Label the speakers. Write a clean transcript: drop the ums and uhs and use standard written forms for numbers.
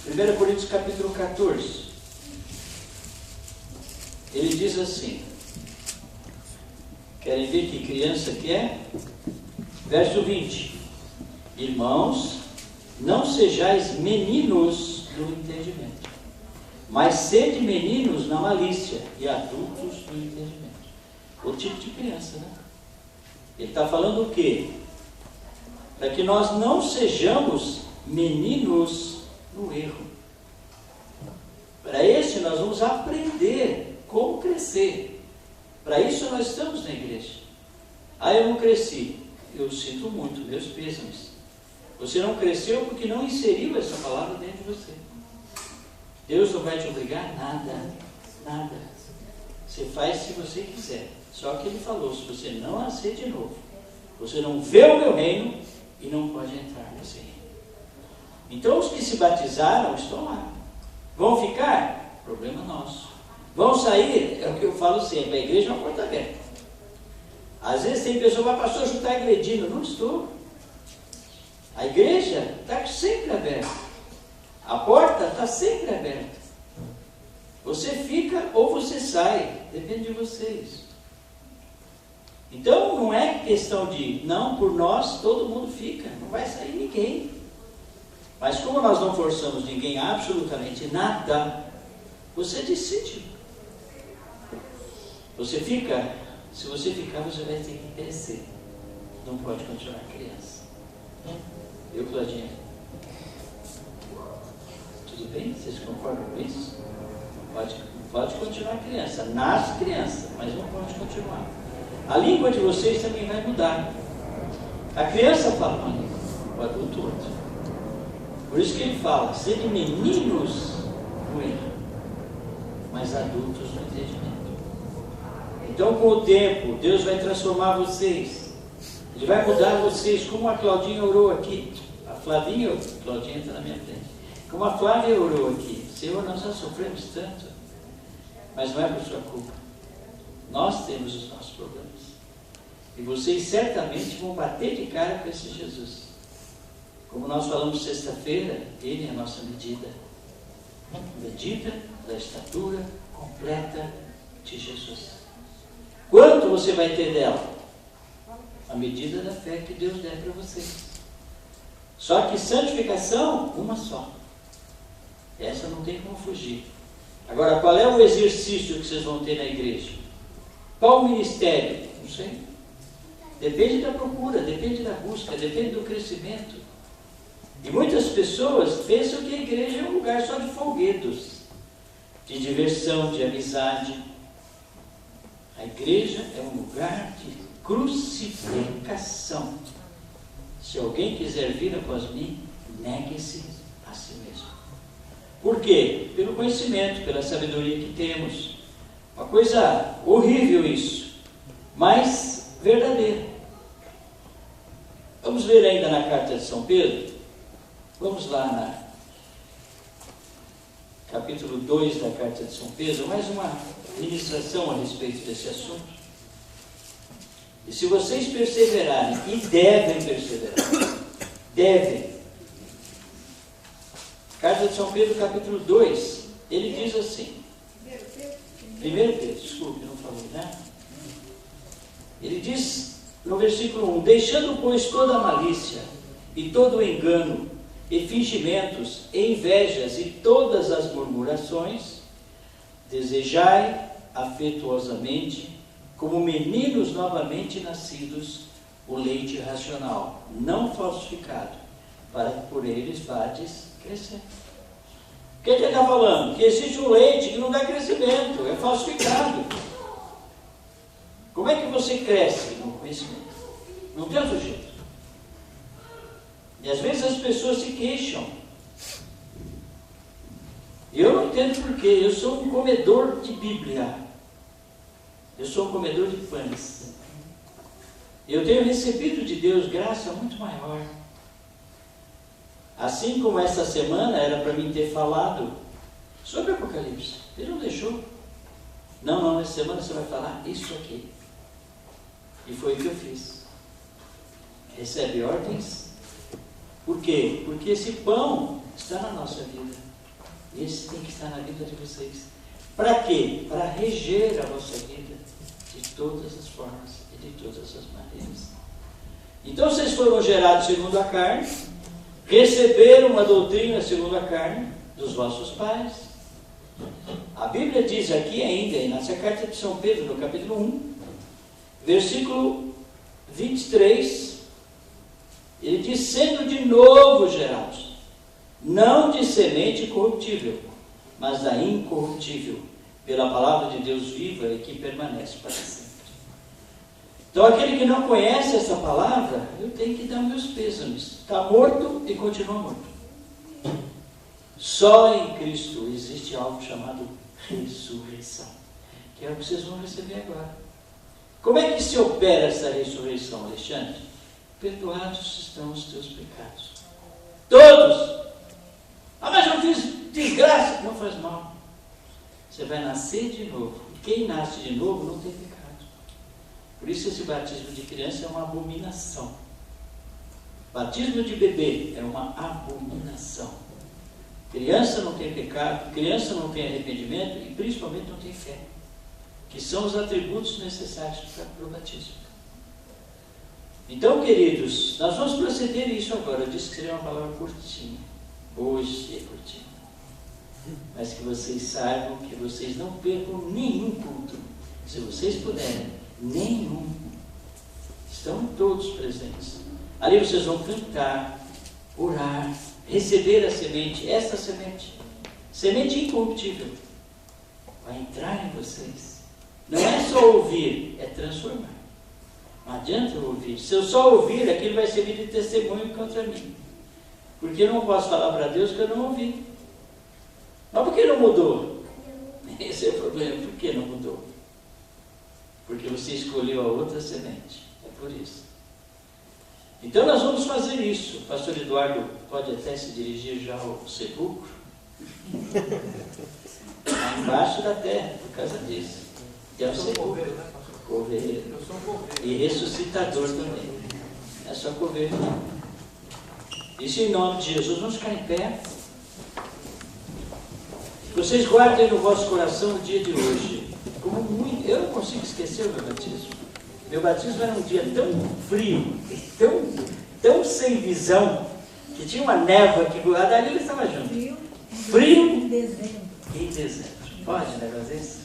Speaker 1: 1 Coríntios capítulo 14. Ele diz assim, querem ver que criança que é? Verso 20. Irmãos, não sejais meninos no entendimento, mas sede meninos na malícia e adultos no entendimento. O tipo de criança, né? Ele está falando o quê? Para que nós não sejamos meninos no erro. Para esse nós vamos aprender como crescer. Para isso nós estamos na igreja. Ah, eu não cresci. Eu sinto muito, meus pêsames. Você não cresceu porque não inseriu essa palavra dentro de você. Deus não vai te obrigar a nada, nada. Você faz se você quiser. Só que Ele falou, se você não nascer de novo, você não vê o meu reino e não pode entrar nesse reino. Então os que se batizaram estão lá. Vão ficar? Problema nosso. Vão sair? É o que eu falo sempre, a igreja é uma porta aberta. Às vezes tem pessoa que vai, pastor, eu estou agredindo. Não estou. A igreja está sempre aberta. A porta está sempre aberta. Você fica ou você sai. Depende de vocês. Então não é questão de, não, por nós todo mundo fica. Não vai sair ninguém. Mas como nós não forçamos ninguém a absolutamente nada, você decide. Você fica, se você ficar, você vai ter que crescer. Não pode continuar criança. Eu, Claudinha? Tudo bem? Vocês concordam com isso? Pode continuar criança. Nasce criança, mas não pode continuar. A língua de vocês também vai mudar. A criança fala uma língua, o adulto outra. Por isso que ele fala, sede meninos no erro, mas adultos no entendimento. Então, com o tempo, Deus vai transformar vocês. Ele vai mudar vocês, como a Claudinha orou aqui. A Flavinha, a Claudinha está na minha frente. Como a Flávia orou aqui. Senhor, nós já sofremos tanto, mas não é por sua culpa. Nós temos os nossos problemas. E vocês certamente vão bater de cara com esse Jesus. Como nós falamos sexta-feira, Ele é a nossa medida. Medida da estatura completa de Jesus. Quanto você vai ter dela? A medida da fé que Deus der para vocês. Só que santificação, uma só. Essa não tem como fugir. Agora, qual é o exercício que vocês vão ter na igreja? Qual o ministério? Não sei. Depende da procura, depende da busca, depende do crescimento. E muitas pessoas pensam que a igreja é um lugar só de folguedos, de diversão, de amizade. A igreja é um lugar de crucificação. Se alguém quiser vir após mim, negue-se a si mesmo. Por quê? Pelo conhecimento, pela sabedoria que temos. Uma coisa horrível isso, mas verdadeira. Vamos ler ainda na carta de São Pedro? Vamos lá na capítulo 2 da carta de São Pedro, mais uma ministração a respeito desse assunto. E se vocês perseverarem, e devem perseverar, devem. Carta de São Pedro, capítulo 2, ele diz assim, 1 Pedro, desculpe, não falei, né? Ele diz no versículo 1, deixando, pois, toda a malícia e todo o engano, e fingimentos, e invejas, e todas as murmurações, desejai afetuosamente, como meninos novamente nascidos, o leite racional, não falsificado, para que por eles vades crescer. O que ele está falando? Que existe um leite que não dá crescimento, é falsificado. Como é que você cresce no conhecimento? Não tem outro jeito. E às vezes as pessoas se queixam. Eu não entendo porquê. Eu sou um comedor de Bíblia. Eu sou um comedor de pães. Eu tenho recebido de Deus graça muito maior. Assim como essa semana era para mim ter falado sobre Apocalipse. Ele não deixou. Não, essa semana você vai falar isso aqui. E foi o que eu fiz. Recebe ordens Por quê? Porque esse pão está na nossa vida. Esse tem que estar na vida de vocês. Para quê? Para reger a vossa vida de todas as formas e de todas as maneiras. Então vocês foram gerados segundo a carne, receberam uma doutrina segundo a carne dos vossos pais. A Bíblia diz aqui ainda, nessa carta de São Pedro, no capítulo 1, versículo 23, ele diz: sendo de novo gerados, não de semente corruptível, mas da incorruptível, pela palavra de Deus viva e que permanece para sempre. Então aquele que não conhece essa palavra, eu tenho que dar meus pêsames. Está morto e continua morto. Só em Cristo existe algo chamado ressurreição, que é o que vocês vão receber agora. Como é que se opera essa ressurreição, Alexandre? Perdoados estão os teus pecados. Todos! Ah, mas eu fiz desgraça. Não faz mal. Você vai nascer de novo. E quem nasce de novo não tem pecado. Por isso esse batismo de criança é uma abominação. Batismo de bebê é uma abominação. Criança não tem pecado, criança não tem arrependimento e principalmente não tem fé, que são os atributos necessários para o batismo. Então, queridos, nós vamos proceder isso agora. Eu disse que seria uma palavra curtinha. Hoje é curtinha. Mas que vocês saibam que vocês não percam nenhum culto. Se vocês puderem, nenhum. Estão todos presentes. Ali vocês vão cantar, orar, receber a semente, essa semente, semente incorruptível, vai entrar em vocês. Não é só ouvir, é transformar. Não adianta eu ouvir. Se eu só ouvir, aquilo vai servir de testemunho contra mim. Porque eu não posso falar para Deus que eu não ouvi. Mas por que não mudou? Esse é o problema. Por que não mudou? Porque você escolheu a outra semente. É por isso. Então nós vamos fazer isso. O pastor Eduardo pode até se dirigir já ao sepulcro. Lá embaixo da terra, por causa disso. Que é o sepulcro. Coveiro. Eu sou coveiro. E ressuscitador também. É só coveiro. Isso em nome de Jesus. Vamos ficar em pé. Vocês guardem no vosso coração o dia de hoje. Eu não consigo esquecer o meu batismo. Meu batismo era um dia tão frio, tão sem visão, que tinha uma névoa que a Dalila estava junto. Frio em dezembro. Pode, né, às vezes?